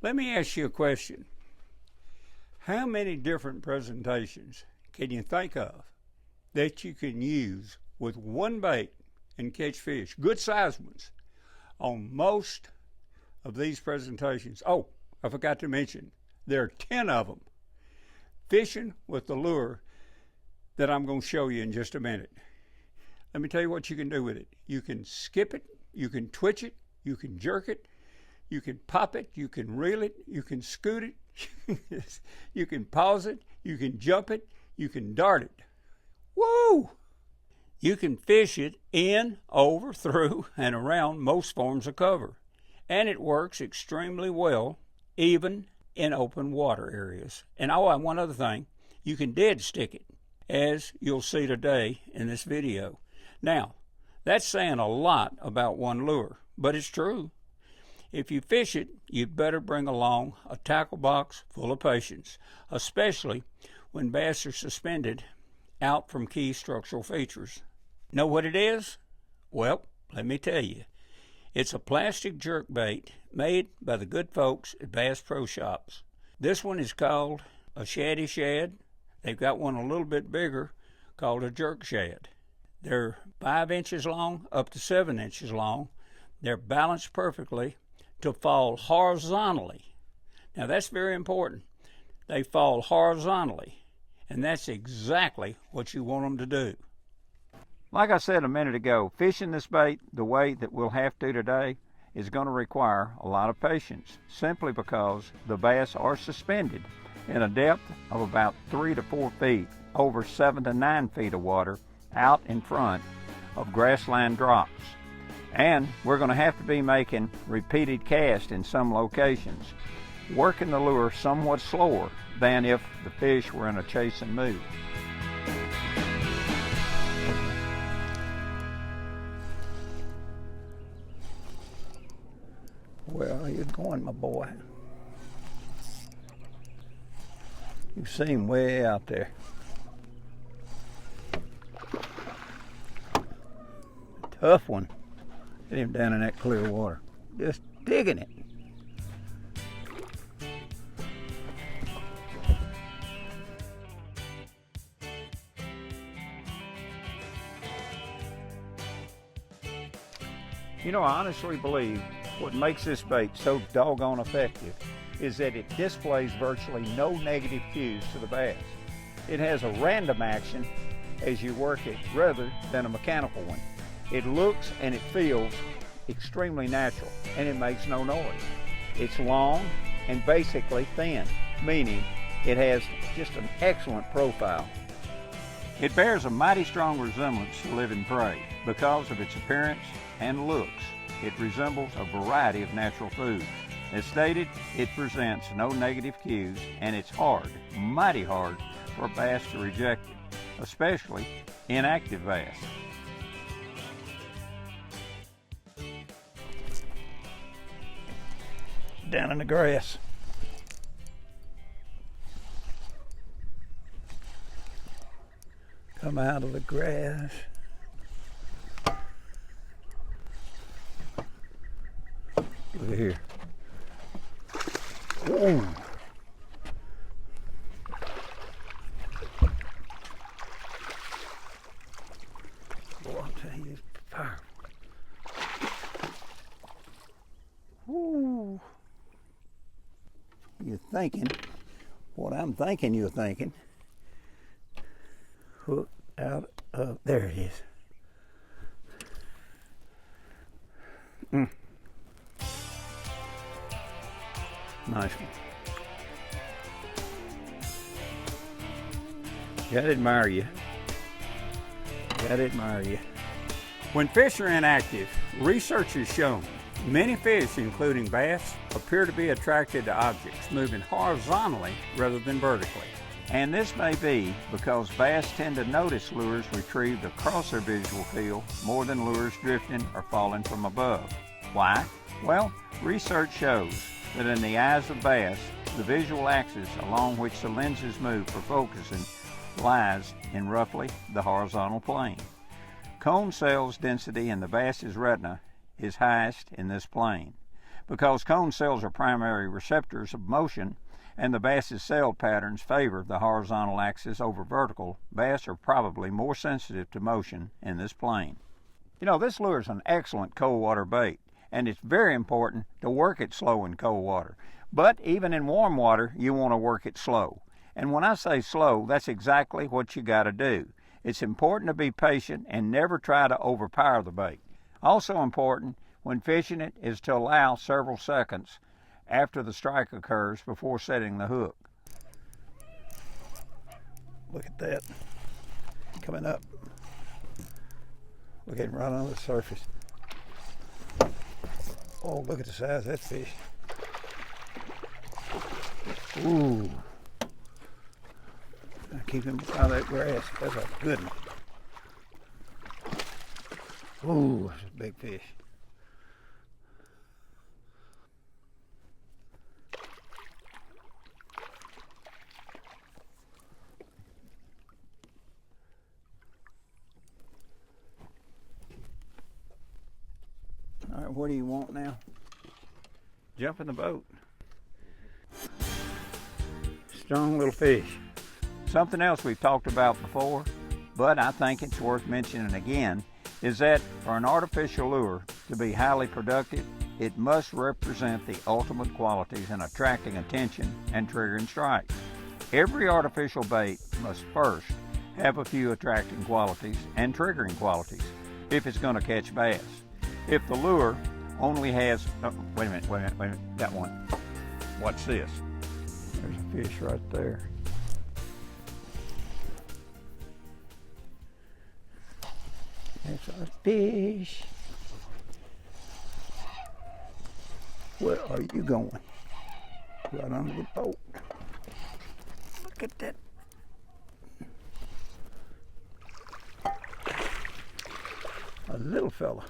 Let me ask you a question. How many different presentations can you think of that you can use with one bait and catch fish, good sized ones, on most of these presentations? Oh, I forgot to mention, there are 10 of them. Fishing with the lure that I'm going to show you in just a minute. Let me tell you what you can do with it. You can skip it, you can twitch it, you can jerk it, you can pop it, you can reel it, you can scoot it, you can pause it, you can jump it, you can dart it. Woo! You can fish it in, over, through, and around most forms of cover. And it works extremely well, even in open water areas. And one other thing, you can dead stick it, as you'll see today in this video. Now, that's saying a lot about one lure, but it's true. If you fish it, you'd better bring along a tackle box full of patience, especially when bass are suspended out from key structural features. Know what it is? Well, let me tell you. It's a plastic jerk bait made by the good folks at Bass Pro Shops. This one is called a shaddy shad. They've got one a little bit bigger called a jerk shad. They're 5 inches long up to 7 inches long. They're balanced perfectly to fall horizontally. Now that's very important. They fall horizontally, and that's exactly what you want them to do. Like I said a minute ago, fishing this bait the way that we'll have to today is going to require a lot of patience, simply because the bass are suspended in a depth of about 3 to 4 feet over 7 to 9 feet of water out in front of grassland drops. And we're going to have to be making repeated casts in some locations, working the lure somewhat slower than if the fish were in a chasing mood. Where are you going, my boy? You seem way out there. Tough one. Get him down in that clear water. Just digging it. You know, I honestly believe what makes this bait so doggone effective is that it displays virtually no negative cues to the bass. It has a random action as you work it rather than a mechanical one. It looks and it feels extremely natural, and it makes no noise. It's long and basically thin, meaning it has just an excellent profile. It bears a mighty strong resemblance to living prey because of its appearance and looks. It resembles a variety of natural foods. As stated, it presents no negative cues, and it's hard, mighty hard, for bass to reject it, especially inactive bass. Down in the grass. Come out of the grass. Look at here. Ooh. Boy, I'll tell you, it's powerful. Ooh. You're thinking what I'm thinking you're thinking. Hook out of, there it is. Nice one. Gotta admire you. Gotta admire you. When fish are inactive, research has shown many fish, including bass, appear to be attracted to objects moving horizontally rather than vertically. And this may be because bass tend to notice lures retrieved across their visual field more than lures drifting or falling from above. Why? Well, research shows that in the eyes of bass, the visual axis along which the lenses move for focusing lies in roughly the horizontal plane. Cone cells density in the bass's retina is highest in this plane, Because cone cells are primary receptors of motion, and the bass's cell patterns favor the horizontal axis over vertical, bass are probably more sensitive to motion in this plane. You know, this lure is an excellent cold water bait, and it's very important to work it slow in cold water. But even in warm water, you want to work it slow. And when I say slow, that's exactly what you got to do. It's important to be patient and never try to overpower the bait. Also important when fishing it is to allow several seconds after the strike occurs before setting the hook. Look at that, coming up. Look at him right on the surface. Oh, look at the size of that fish. Ooh. I keep him out of that grass. That's a good one. Ooh, that's a big fish. All right, what do you want now? Jump in the boat. Strong little fish. Something else we've talked about before, but I think it's worth mentioning again, is that for an artificial lure to be highly productive, it must represent the ultimate qualities in attracting attention and triggering strikes. Every artificial bait must first have a few attracting qualities and triggering qualities if it's going to catch bass. If the lure only has, wait a minute, that one. What's this? There's a fish right there. That's a fish. Where are you going? Right under the boat. Look at that. A little fella.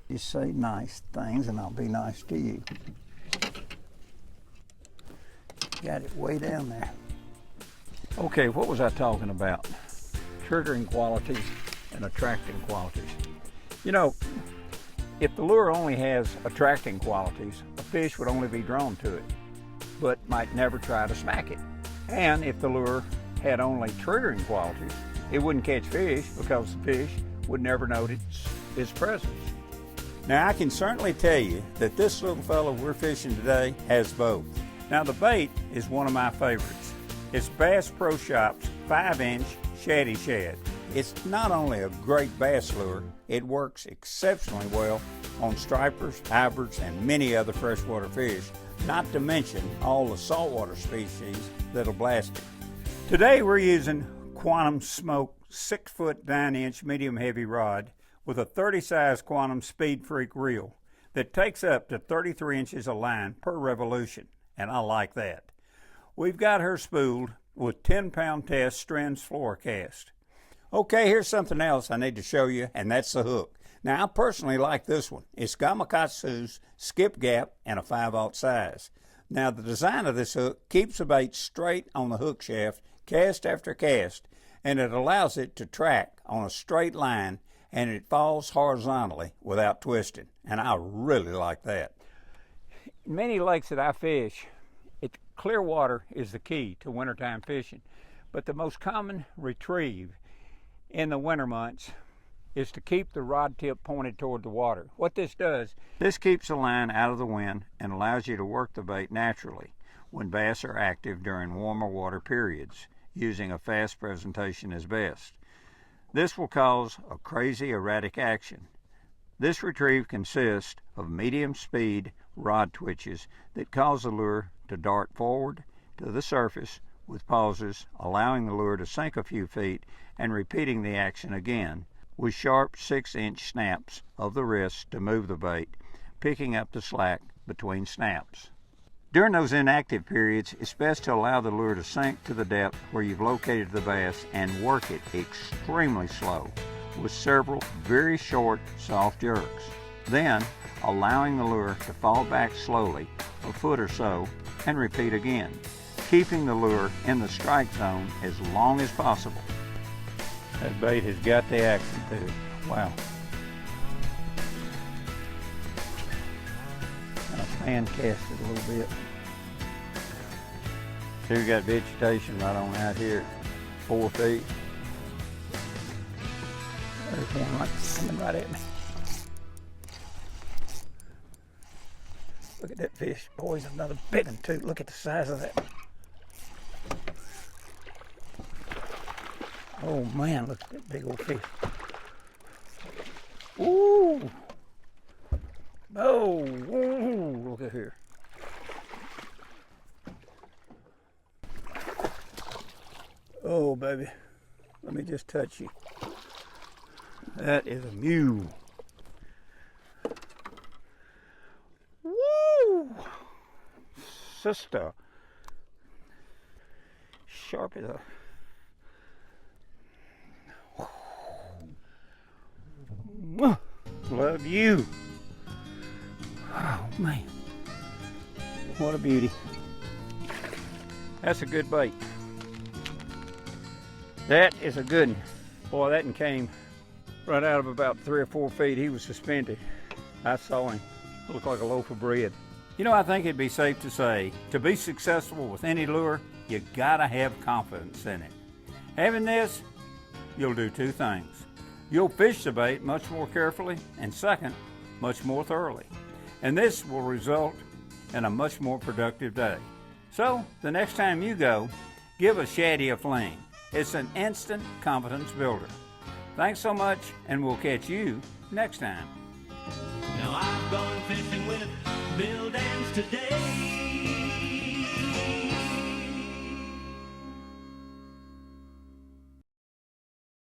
You say nice things and I'll be nice to you. Got it way down there. Okay, what was I talking about? Triggering qualities and attracting qualities. You know, if the lure only has attracting qualities, a fish would only be drawn to it, but might never try to smack it. And if the lure had only triggering qualities, it wouldn't catch fish because the fish would never notice its presence. Now I can certainly tell you that this little fellow we're fishing today has both. Now the bait is one of my favorites. It's Bass Pro Shop's 5-inch Shaddy Shad. It's not only a great bass lure, it works exceptionally well on stripers, hybrids, and many other freshwater fish, not to mention all the saltwater species that'll blast it. Today we're using Quantum Smoke 6-foot 9-inch medium heavy rod with a 30 size Quantum Speed Freak reel that takes up to 33 inches of line per revolution, and I like that. We've got her spooled with 10-pound test Strands Fluorocast. Okay, here's something else I need to show you, and that's the hook. Now, I personally like this one. It's Gamakatsu's skip gap and a 5/0 size. Now, the design of this hook keeps the bait straight on the hook shaft, cast after cast, and it allows it to track on a straight line, and it falls horizontally without twisting, and I really like that. In many lakes that I fish, clear water is the key to wintertime fishing, but the most common retrieve in the winter months is to keep the rod tip pointed toward the water. What this does, this keeps the line out of the wind and allows you to work the bait naturally when bass are active during warmer water periods. Using a fast presentation is best. This will cause a crazy erratic action. This retrieve consists of medium speed rod twitches that cause the lure to dart forward to the surface with pauses, allowing the lure to sink a few feet and repeating the action again with sharp 6-inch snaps of the wrist to move the bait, picking up the slack between snaps. During those inactive periods, it's best to allow the lure to sink to the depth where you've located the bass and work it extremely slow with several very short, soft jerks. Then, allowing the lure to fall back slowly a foot or so and repeat again, keeping the lure in the strike zone as long as possible. That bait has got the action too. Wow. fan cast it a little bit. See, we got vegetation right on out here, 4 feet. There's one coming right at me. Look at that fish. Boy, he's another big one too. Look at the size of that. Oh man, look at that big old fish. Ooh! Oh, ooh, look at here. Oh baby, let me just touch you. That is a mule. Woo! Sister. Sharp as a... Love you. Oh man, what a beauty. That's a good bait. That is a good one. Boy, that one came right out of about 3 or 4 feet. He was suspended. I saw him. Looked like a loaf of bread. You know, I think it'd be safe to say, to be successful with any lure, you gotta have confidence in it. Having this, you'll do 2 things. You'll fish the bait much more carefully, and second, much more thoroughly. And this will result in a much more productive day. So, the next time you go, give a shaddy a fling. It's an instant confidence builder. Thanks so much, and we'll catch you next time. Now I've gone fishing with Bill Dance today.